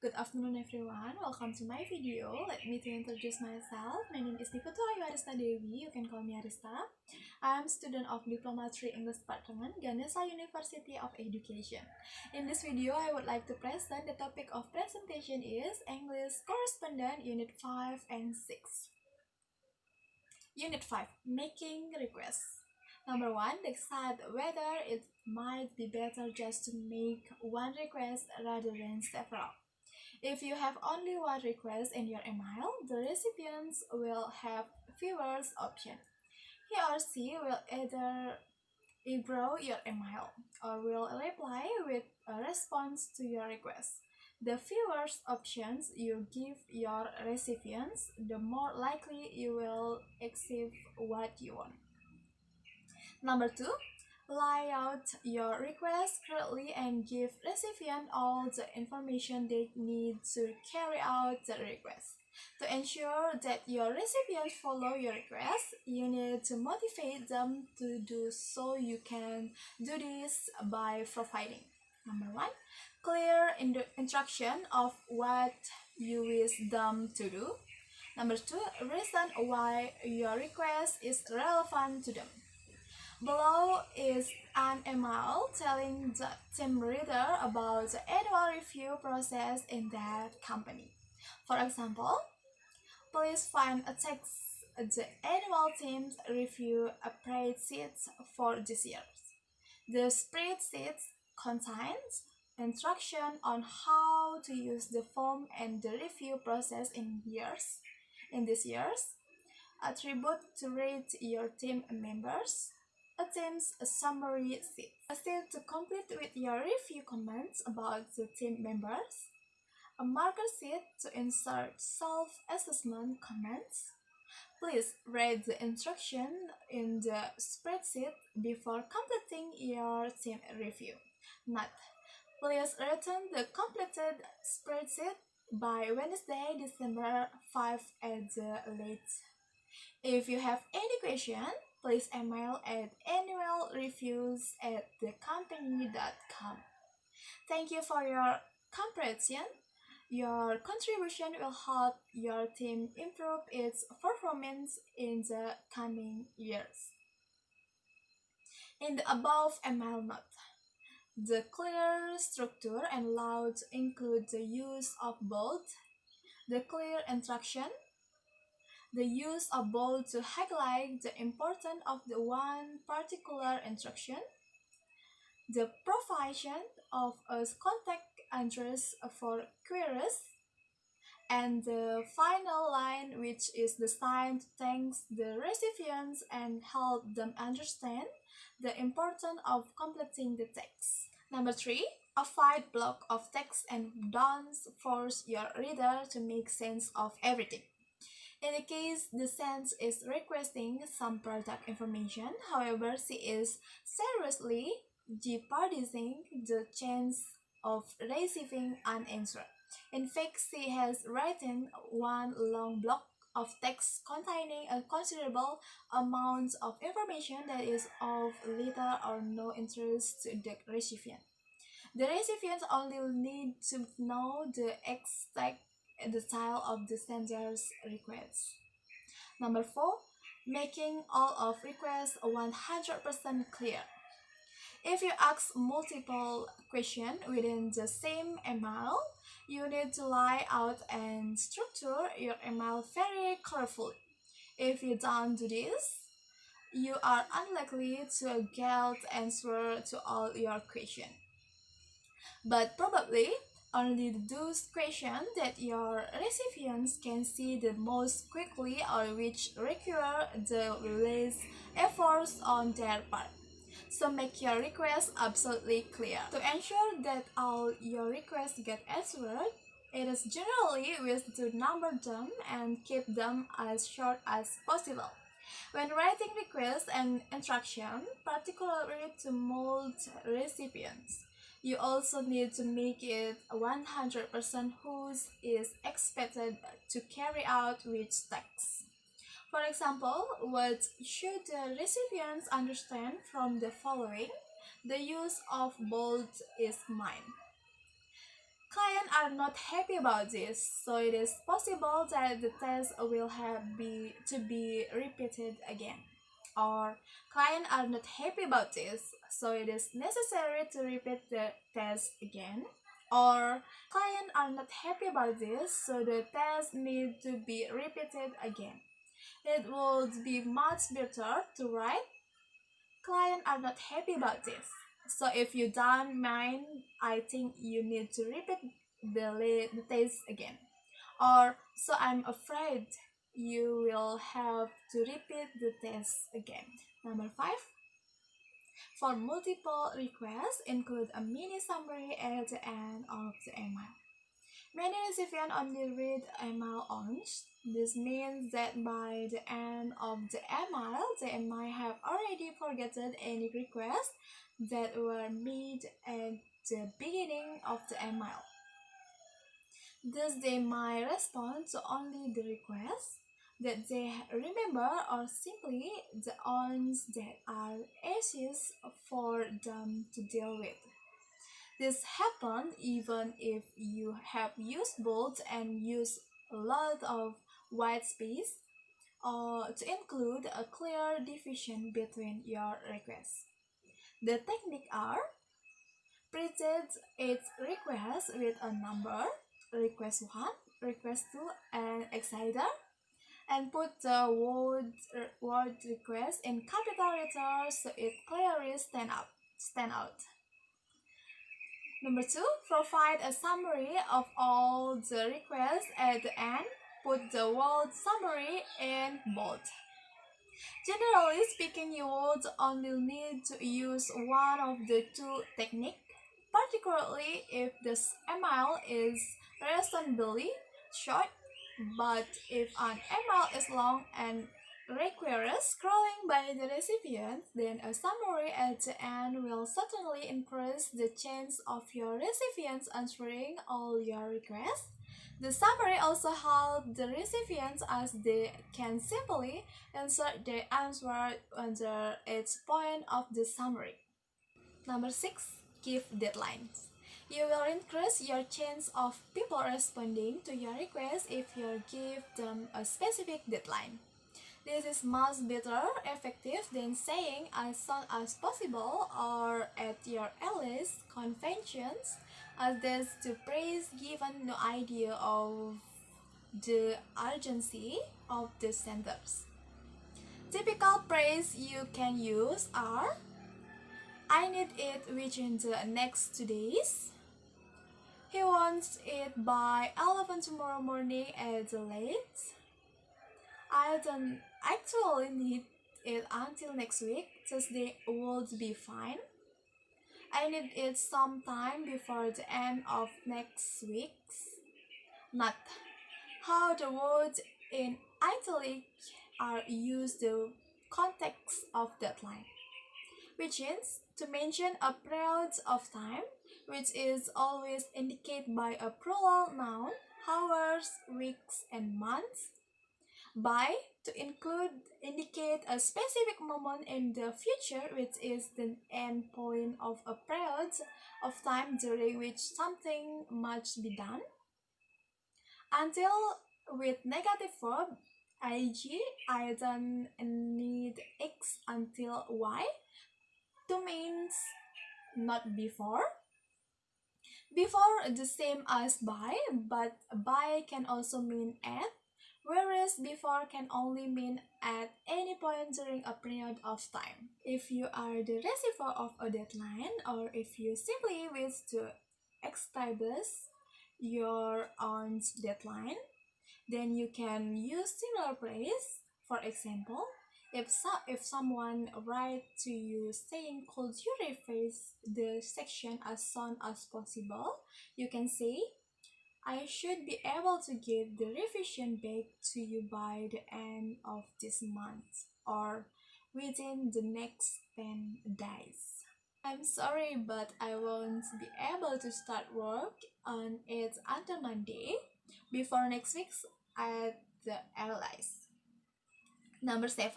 Good afternoon everyone, welcome to my video. Let me to introduce myself. My name is Putu Ayu Arista Dewi, you can call me Arista. I am student of Diploma 3 English Department, Ganesha University of Education. In this video, I would like to present the topic of presentation is English Correspondent Unit 5 and 6. Unit 5, Making Requests. Number 1, decide whether it might be better just to make one request rather than several. If you have only one request in your email, the recipients will have fewer options. He or she will either ignore your email or will reply with a response to your request. The fewer options you give your recipients, the more likely you will achieve what you want. Number 2, lay out your request clearly and give recipient all the information they need to carry out the request. To ensure that your recipients follow your request, you need to motivate them to do so. You can do this by providing: Number 1, clear instruction of what you wish them to do. Number 2, reason why your request is relevant to them. Below is an email telling the team leader about the annual review process in that company. For example, please find a text the annual team's review spreadsheet for this year. The spreadsheet contains instruction on how to use the form and the review process in this year's attribute to rate your team members. A team's summary sheet. Still to complete with your review comments about the team members. A marker sheet to insert self-assessment comments. Please read the instruction in the spreadsheet before completing your team review. Note: please return the completed spreadsheet by Wednesday, December 5 at the latest. If you have any question, please email at annualreviews@thecompany.com. Thank you for your comprehension. Your contribution will help your team improve its performance in the coming years. In the above email note, the clear structure and layout include the use of bold, the clear instruction, the use of bold to highlight the importance of the one particular instruction, the provision of a contact address for queries, and the final line, which is designed to thank the recipients and help them understand the importance of completing the text. Number 3, avoid block of text and don't force your reader to make sense of everything. In the case the sender is requesting some product information, however, she is seriously jeopardizing the chance of receiving an answer. In fact, she has written one long block of text containing a considerable amount of information that is of little or no interest to the recipient. The recipient only need to know the exact detail of the sender's request. Number 4, making all of requests 100% clear. If you ask multiple questions within the same email, you need to lay out and structure your email very carefully. If you don't do this, you are unlikely to get answer to all your questions. But probably only those questions that your recipients can see the most quickly or which require the least efforts on their part. So make your request absolutely clear. To ensure that all your requests get answered, it is generally best to number them and keep them as short as possible. When writing requests and instructions, particularly to multiple recipients, you also need to make it 100% who is expected to carry out which text. For example, what should the recipients understand from the following? The use of bold is mine. Clients are not happy about this, so it is possible that the test will to be repeated again. Or clients are not happy about this, so it is necessary to repeat the test again. Or clients are not happy about this, so the test need to be repeated again. It would be much better to write clients are not happy about this. So if you don't mind, I think you need to repeat the test again. Or so I'm afraid you will have to repeat the test again. Number 5. For multiple requests, include a mini summary at the end of the email. Many recipients only read email once. This means that by the end of the email, they might have already forgotten any requests that were made at the beginning of the email. Thus, they might respond to only the requests that they remember or simply the ones that are easiest for them to deal with. This happens even if you have used bold and use a lot of white space or to include a clear division between your requests. The technique are present each request with a number, request 1, request 2, and etc. And put the word request in capital letters so it clearly stand out. Number 2, provide a summary of all the requests at the end. Put the word summary in bold. Generally speaking, you would only need to use one of the two techniques, particularly if the email is reasonably short. But if an email is long and requires scrolling by the recipient, then a summary at the end will certainly increase the chance of your recipients answering all your requests. The summary also helps the recipients as they can simply insert their answer under each point of the summary. Number 6. Give deadlines. You will increase your chance of people responding to your request if you give them a specific deadline. This is much better effective than saying as soon as possible or at your earliest conventions, as this to praise given no idea of the urgency of the sentence. Typical praise you can use are I need it within the next 2 days. He wants it by 11 tomorrow morning at the latest. I don't actually need it until next week, Tuesday would be fine. I need it sometime before the end of next week. Not how the words in italic are used the context of deadline, which is to mention a period of time, which is always indicated by a plural noun, hours, weeks, and months. By to indicate a specific moment in the future, which is the end point of a period of time during which something must be done. Until with negative verb ing, I don't need x until y. To means not before. Before the same as by, but by can also mean at, whereas before can only mean at any point during a period of time. If you are the receiver of a deadline, or if you simply wish to establish your own deadline, then you can use similar phrase. For example, if someone writes to you saying, could you rephrase the section as soon as possible, you can say, I should be able to give the revision back to you by the end of this month or within the next 10 days. I'm sorry, but I won't be able to start work on it until Monday, before next week at the earliest. Number 7.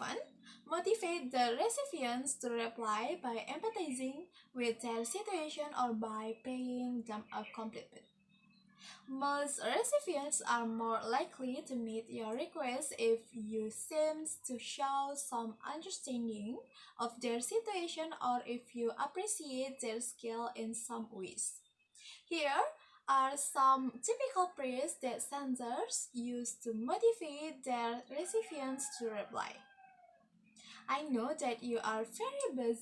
Motivate the recipients to reply by empathizing with their situation or by paying them a compliment. Most recipients are more likely to meet your request if you seem to show some understanding of their situation or if you appreciate their skill in some ways. Here are some typical prayers that senders use to motivate their recipients to reply. I know that you are very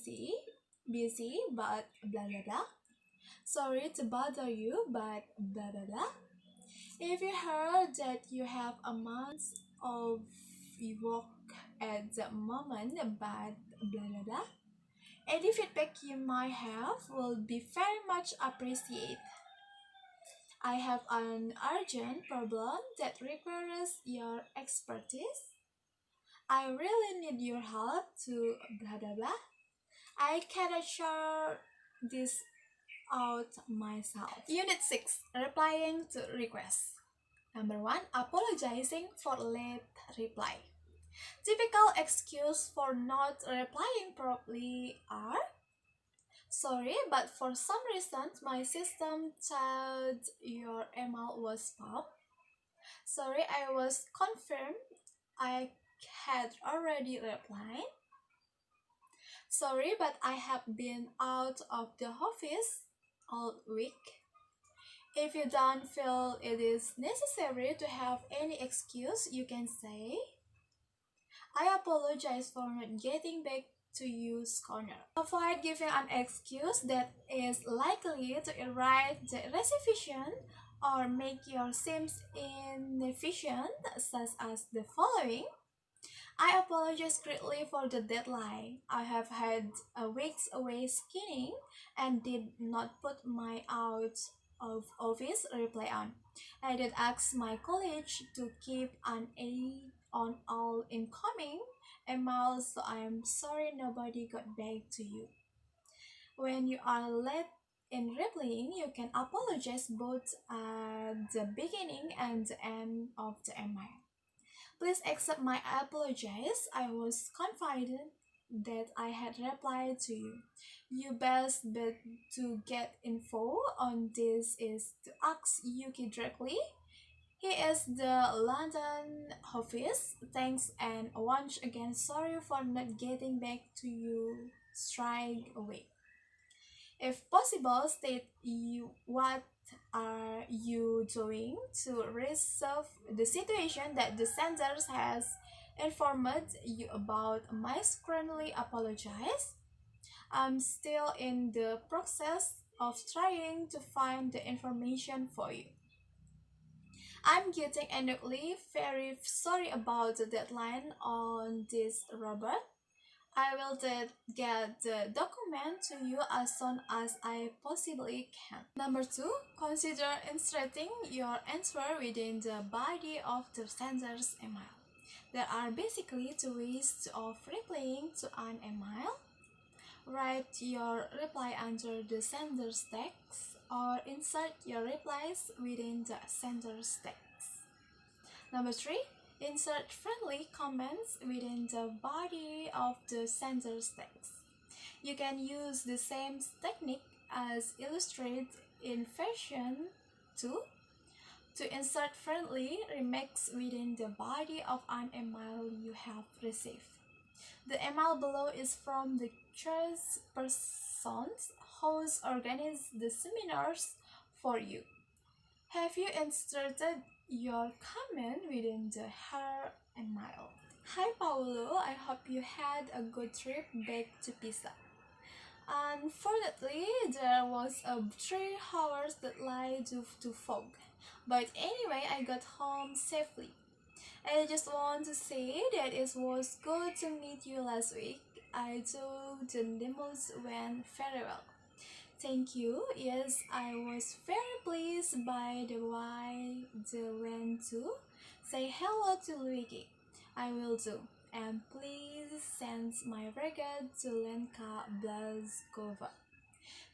busy, but blah blah blah. Sorry to bother you, but blah blah blah. If you heard that you have amounts of work at the moment, but blah blah blah. Any feedback you might have will be very much appreciated. I have an urgent problem that requires your expertise. I really need your help to blah blah blah. I cannot sort this out myself. Unit 6, replying to requests. Number 1, apologizing for late reply. Typical excuse for not replying properly are: sorry, but for some reason my system thought your email was spam. Sorry, I was confirmed I had already replied. Sorry, but I have been out of the office all week. If you don't feel it is necessary to have any excuse, you can say, I apologize for not getting back to you sooner. Avoid giving an excuse that is likely to irritate the recipient or make your seems inefficient, such as the following. I apologize greatly for the deadline. I have had a week's away skiing and did not put my out of office reply on. I did ask my college to keep an eye on all incoming emails, so I am sorry nobody got back to you. When you are late in replying, you can apologize both at the beginning and the end of the email. Please accept my apologies. I was confident that I had replied to you. You best bet to get info on this is to ask Yuki directly. He is the London office. Thanks and once again sorry for not getting back to you straight away. If possible, state what are you doing to resolve the situation that the sender has informed you about. My currently apologize. I'm still in the process of trying to find the information for you. I'm getting annoyingly very sorry about the deadline on this, Robert. I will get the document to you as soon as I possibly can. Number 2, consider inserting your answer within the body of the sender's email. There are basically two ways of replying to an email. Write your reply under the sender's text or insert your replies within the sender's text. Number 3, insert friendly comments within the body of the sender's text. You can use the same technique as illustrated in version 2 to insert friendly remarks within the body of an email you have received. The email below is from the choice persons who organize the seminars for you. Have you inserted your comment within the her email? Hi Paulo, I hope you had a good trip back to Pisa. Unfortunately, there was a 3 hours delay due to fog. But anyway, I got home safely. I just want to say that it was good to meet you last week. I thought the demos went very well. Thank you. Yes, I was very pleased by the way they went to. Say hello to Luigi. I will do. And please send my regards to Lenka Blazkova.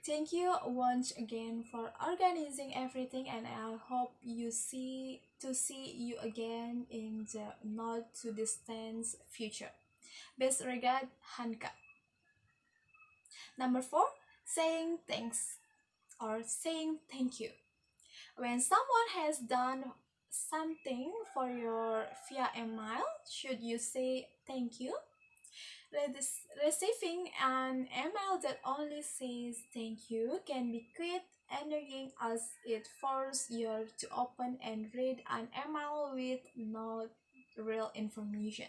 Thank you once again for organizing everything, and I hope see you again in the not too distant future. Best regard, Hanka. Number 4, saying thanks or saying thank you. When someone has done something for your via email, should you say thank you? Receiving an email that only says thank you can be quite annoying as it forces you to open and read an email with no real information.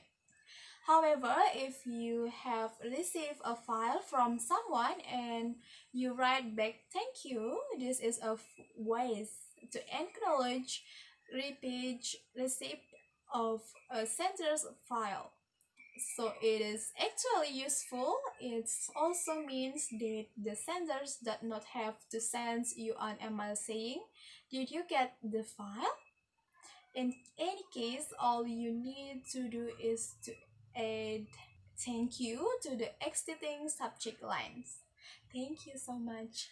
However, if you have received a file from someone and you write back thank you, this is a way to acknowledge repeat receipt of a sender's file. So it is actually useful. It also means that the senders does not have to send you an email saying, "Did you get the file?" In any case, all you need to do is to add thank you to the exiting subject lines. Thank you so much.